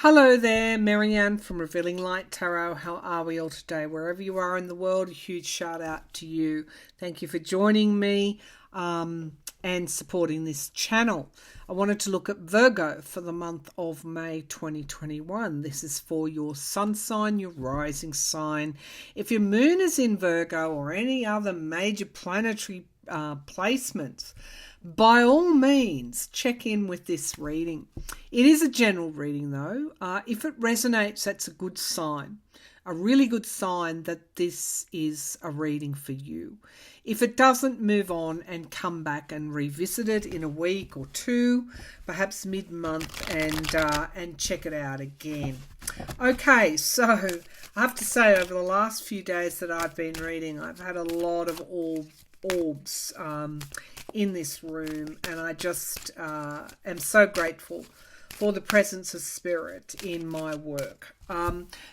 Hello there, Marianne from Revealing Light Tarot. How are we all today? Wherever you are in the world, a huge shout out to you. Thank you for joining me and supporting this channel. I wanted to look at Virgo for the month of May 2021. This is for your sun sign, your rising sign. If your moon is in Virgo or any other major planetary placements, by all means, check in with this reading. It is a general reading though. If it resonates, that's a good sign. A really good sign that this is a reading for you. If it doesn't, move on and come back and revisit it in a week or two, perhaps mid-month, and check it out again. Okay, so I have to say over the last few days that I've been reading, I've had a lot of orbs in this room, and I just am so grateful for the presence of spirit in my work.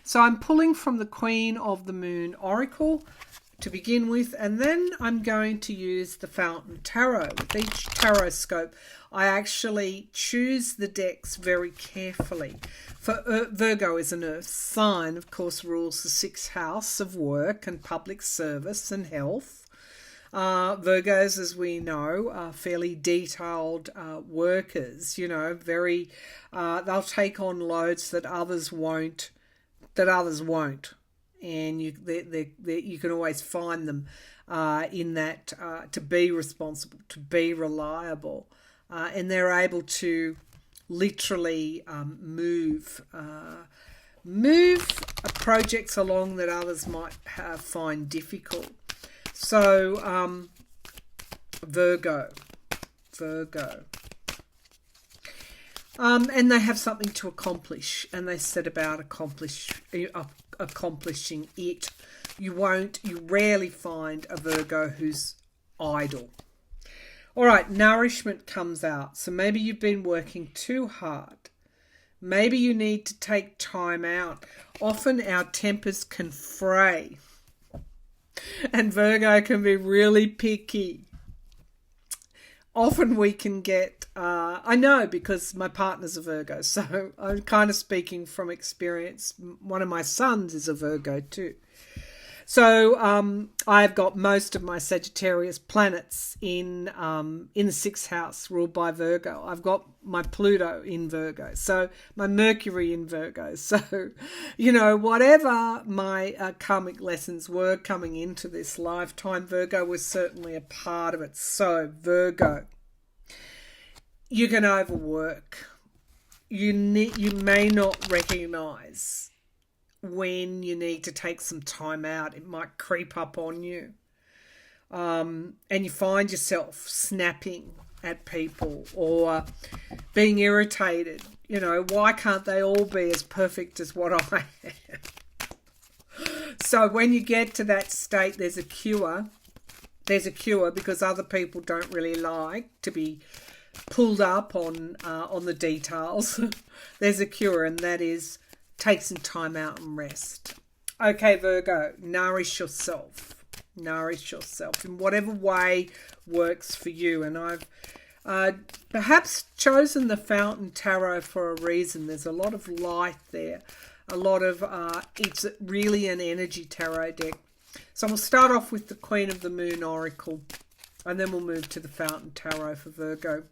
So I'm pulling from the Queen of the Moon Oracle to begin with, and then I'm going to use the Fountain Tarot. With each tarot scope, I actually choose the decks very carefully. For Virgo is an earth sign, of course, rules the sixth house of work and public service and health. Virgos, as we know, are fairly detailed workers, you know, very, they'll take on loads that others won't. And you can always find them in that to be responsible, to be reliable, and they're able to literally move projects along that others might find difficult. So, Virgo. And they have something to accomplish, and they set about accomplishing it. You rarely find a Virgo who's idle. All right, nourishment comes out. So maybe you've been working too hard. Maybe you need to take time out. Often our tempers can fray. And Virgo can be really picky. Often we can get, I know because my partner's a Virgo, so I'm kind of speaking from experience. One of my sons is a Virgo too. So I've got most of my Sagittarius planets in the sixth house ruled by Virgo. I've got my Pluto in Virgo, so my Mercury in Virgo. So, you know, whatever my karmic lessons were coming into this lifetime, Virgo was certainly a part of it. So Virgo, you can overwork. You may not recognize when you need to take some time out. It might creep up on you, and you find yourself snapping at people or being irritated. You know, why can't they all be as perfect as what I am? So when you get to that state, there's a cure because other people don't really like to be pulled up on the details. There's a cure, and that is take some time out and rest. Okay, Virgo, nourish yourself. Nourish yourself in whatever way works for you. And I've perhaps chosen the Fountain Tarot for a reason. There's a lot of light there. A lot of, it's really an energy tarot deck. So we'll start off with the Queen of the Moon Oracle, and then we'll move to the Fountain Tarot for Virgo.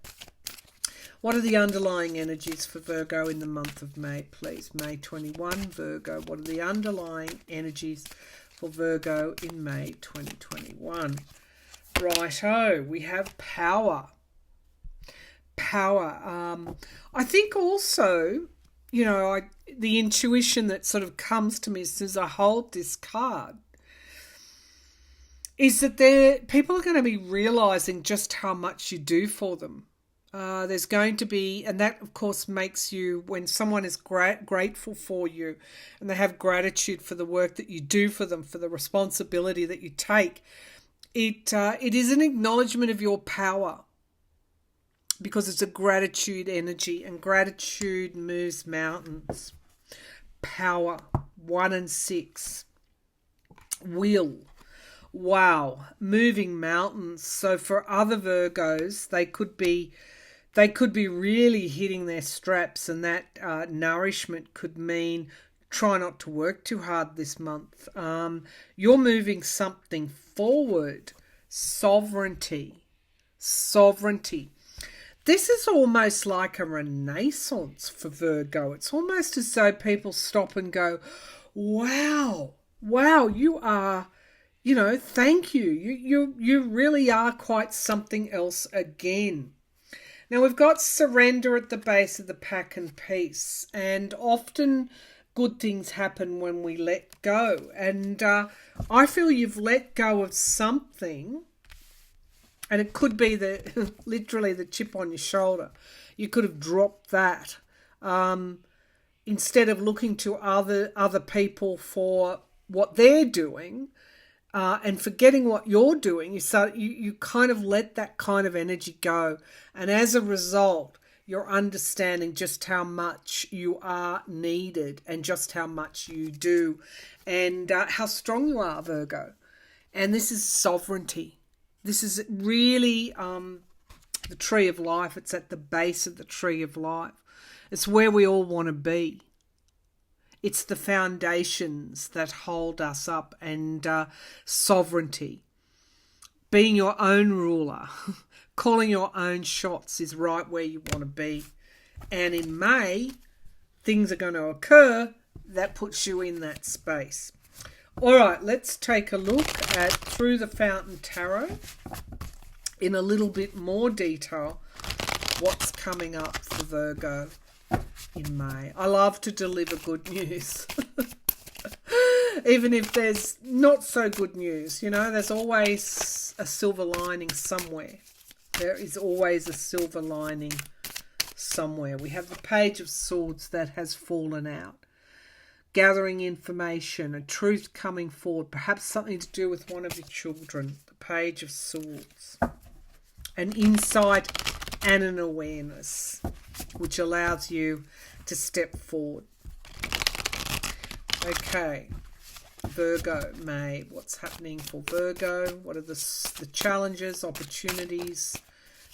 What are the underlying energies for Virgo in the month of May, please? May 21, Virgo. What are the underlying energies for Virgo in May 2021? Righto, we have power. Power. I think also, you know, the intuition that sort of comes to me as soon as I hold this card is that people are going to be realising just how much you do for them. There's going to be, and that of course makes you, when someone is grateful for you and they have gratitude for the work that you do for them, for the responsibility that you take, it is an acknowledgement of your power, because it's a gratitude energy, and gratitude moves mountains. Power, 1 and 6. Will. Wow, moving mountains. So for other Virgos, they could be they could be really hitting their straps, and that nourishment could mean try not to work too hard this month. You're moving something forward. Sovereignty. This is almost like a renaissance for Virgo. It's almost as though people stop and go, wow, you are, thank you. You really are quite something else again. Now we've got surrender at the base of the pack and peace, and often good things happen when we let go. And I feel you've let go of something, and it could be literally the chip on your shoulder. You could have dropped that instead of looking to other people for what they're doing and forgetting what you're doing. You kind of let that kind of energy go, and as a result, you're understanding just how much you are needed and just how much you do, and how strong you are, Virgo. And this is sovereignty. This is really the tree of life. It's at the base of the tree of life. It's where we all want to be. It's the foundations that hold us up, and sovereignty. Being your own ruler, calling your own shots is right where you want to be. And in May, things are going to occur that puts you in that space. All right, let's take a look at Through the Fountain Tarot in a little bit more detail. What's coming up for Virgo in May? I love to deliver good news. Even if there's not so good news, there's always a silver lining somewhere. There is always a silver lining somewhere. We have the Page of Swords that has fallen out. Gathering information, a truth coming forward, perhaps something to do with one of your children. The Page of Swords. An insight and an awareness, which allows you to step forward. Okay, Virgo May. What's happening for Virgo? What are the challenges, opportunities,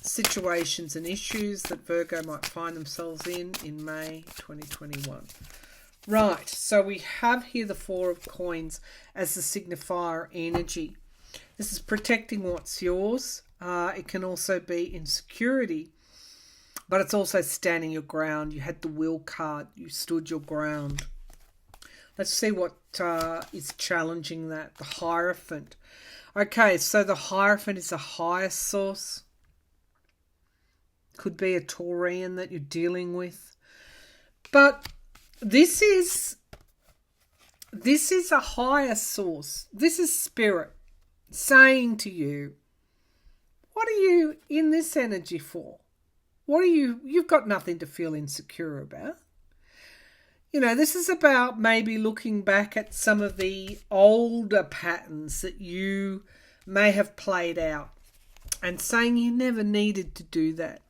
situations and issues that Virgo might find themselves in May 2021? Right, so we have here the Four of Coins as the signifier energy. This is protecting what's yours. It can also be insecurity, but it's also standing your ground. You had the Will card. You stood your ground. Let's see what is challenging that. The Hierophant. Okay, so the Hierophant is a higher source. Could be a Taurian that you're dealing with. But this is a higher source. This is spirit saying to you, what are you in this energy for? You've got nothing to feel insecure about. This is about maybe looking back at some of the older patterns that you may have played out and saying you never needed to do that.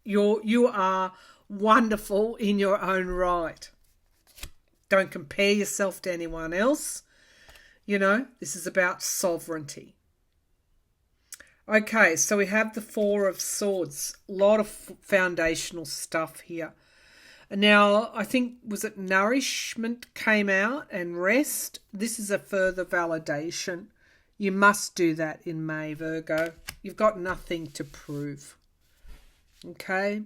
You are wonderful in your own right. Don't compare yourself to anyone else. This is about sovereignty. Okay, so we have the Four of Swords. A lot of foundational stuff here. Now, I think, was it nourishment came out and rest? This is a further validation. You must do that in May, Virgo. You've got nothing to prove. Okay?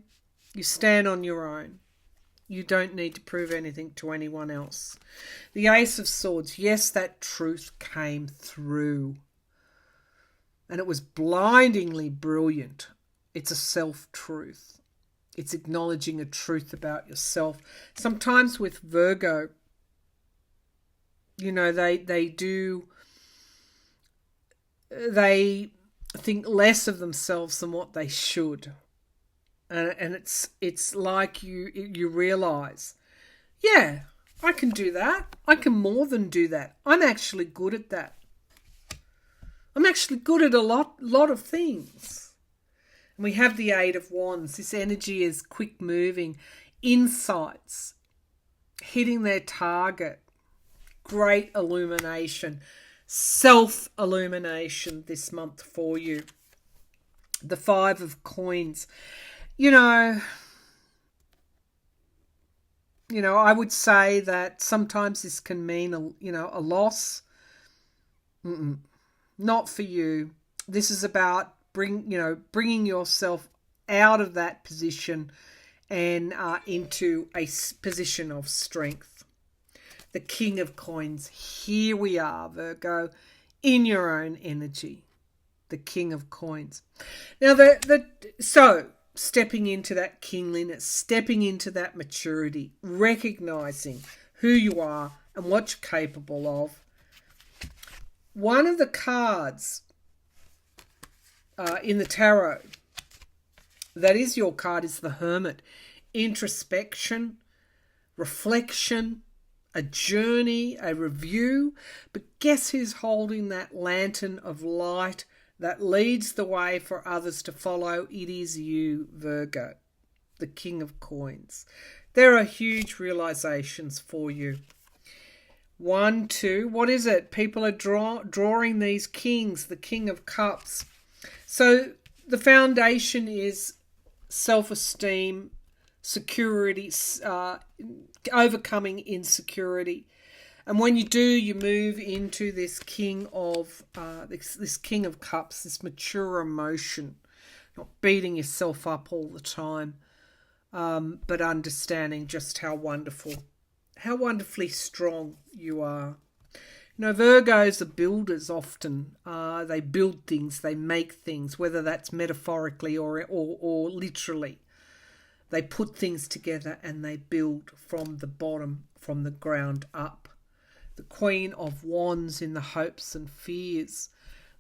You stand on your own. You don't need to prove anything to anyone else. The Ace of Swords. Yes, that truth came through. And it was blindingly brilliant. It's a self-truth. It's acknowledging a truth about yourself. Sometimes with Virgo, they think less of themselves than what they should. And it's like you realise, yeah, I can do that. I can more than do that. I'm actually good at that. I'm actually good at a lot of things. And we have the Eight of Wands. This energy is quick moving. Insights. Hitting their target. Great illumination. Self-illumination this month for you. The Five of Coins. You know, I would say that sometimes this can mean a loss. Not for you. This is about bringing yourself out of that position and into a position of strength. The King of Coins. Here we are, Virgo, in your own energy. The King of Coins. Now, so stepping into that kingliness, stepping into that maturity, recognizing who you are and what you're capable of. One of the cards in the tarot, that is your card, is the Hermit. Introspection, reflection, a journey, a review. But guess who's holding that lantern of light that leads the way for others to follow? It is you, Virgo, the King of Coins. There are huge realizations for you. 1, 2, what is it? People are drawing these kings, the King of Cups. So the foundation is self-esteem, security, overcoming insecurity. And when you do, you move into this King of this King of Cups, this mature emotion, not beating yourself up all the time, but understanding just how wonderfully strong you are. Virgos are builders often. They build things, they make things, whether that's metaphorically or literally. They put things together and they build from the bottom, from the ground up. The Queen of Wands in the hopes and fears.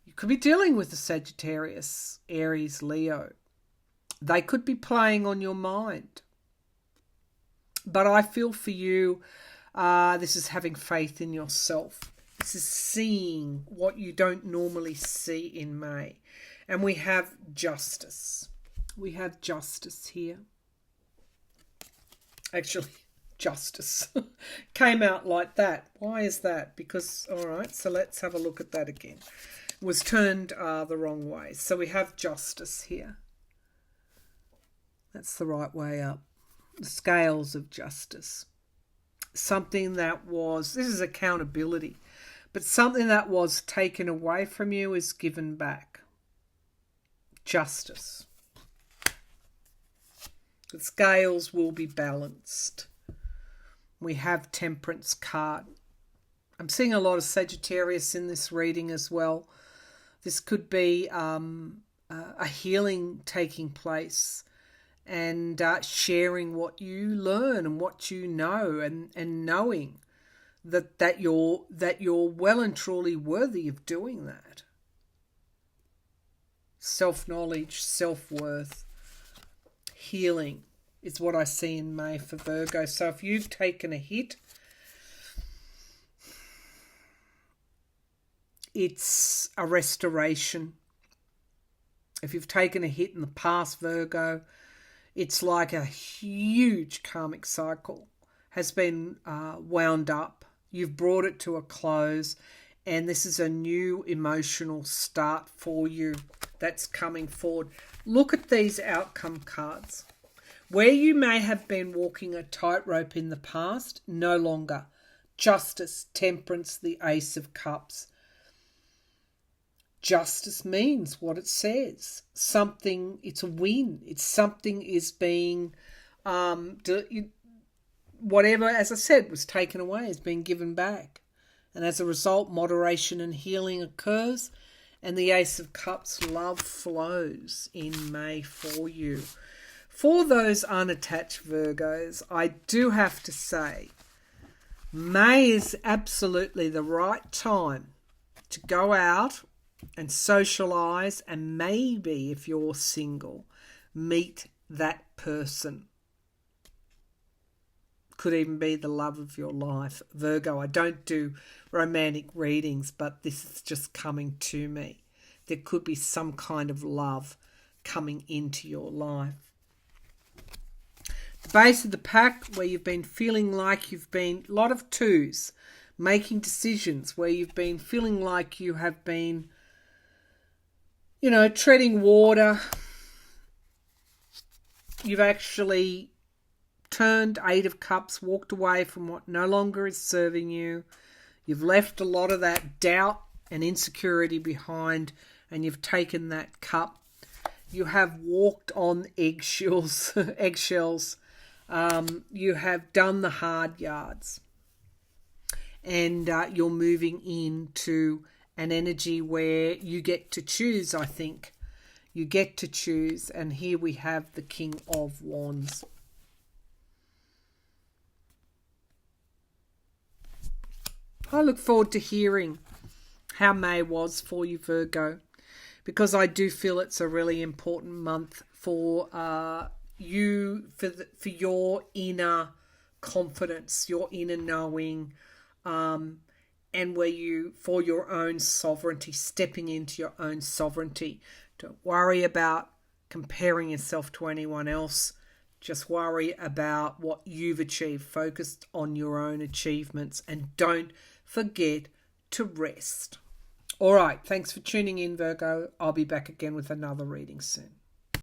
You could be dealing with the Sagittarius, Aries, Leo. They could be playing on your mind. But I feel for you, this is having faith in yourself. This is seeing what you don't normally see in May. And we have justice. We have justice here. Actually, justice came out like that. Why is that? Because, all right, so let's have a look at that again. It was turned the wrong way. So we have justice here. That's the right way up. The scales of justice. Something that was, this is accountability, but something that was taken away from you is given back. Justice. The scales will be balanced. We have Temperance card. I'm seeing a lot of Sagittarius in this reading as well. This could be a healing taking place, and sharing what you learn and what you know, and knowing that you're well and truly worthy of doing that. Self-knowledge, self-worth, healing is what I see in May for Virgo. So if you've taken a hit, it's a restoration. If you've taken a hit in the past, Virgo, it's like a huge karmic cycle has been wound up. You've brought it to a close, and this is a new emotional start for you that's coming forward. Look at these outcome cards. Where you may have been walking a tightrope in the past, no longer. Justice, Temperance, the Ace of Cups. Justice means what it says. Something, it's a win. It's something is being, whatever, as I said, was taken away is being given back. And as a result, moderation and healing occurs. And the Ace of Cups, love flows in May for you. For those unattached Virgos, I do have to say, May is absolutely the right time to go out and socialise, and maybe, if you're single, meet that person. Could even be the love of your life. Virgo, I don't do romantic readings, but this is just coming to me. There could be some kind of love coming into your life. The base of the pack, where you've been feeling like you've been, a lot of twos, making decisions, where you've been feeling like you have been, treading water, You've actually turned 8 of Cups, walked away from what no longer is serving you. You've left a lot of that doubt and insecurity behind, and you've taken that cup. You have walked on eggshells. You have done the hard yards. And you're moving into an energy where you get to choose, I think. You get to choose. And here we have the King of Wands. I look forward to hearing how May was for you, Virgo, because I do feel it's a really important month for you, for your inner confidence, your inner knowing, and where you, for your own sovereignty, stepping into your own sovereignty. Don't worry about comparing yourself to anyone else. Just worry about what you've achieved. Focus on your own achievements and don't forget to rest. All right, thanks for tuning in, Virgo. I'll be back again with another reading soon.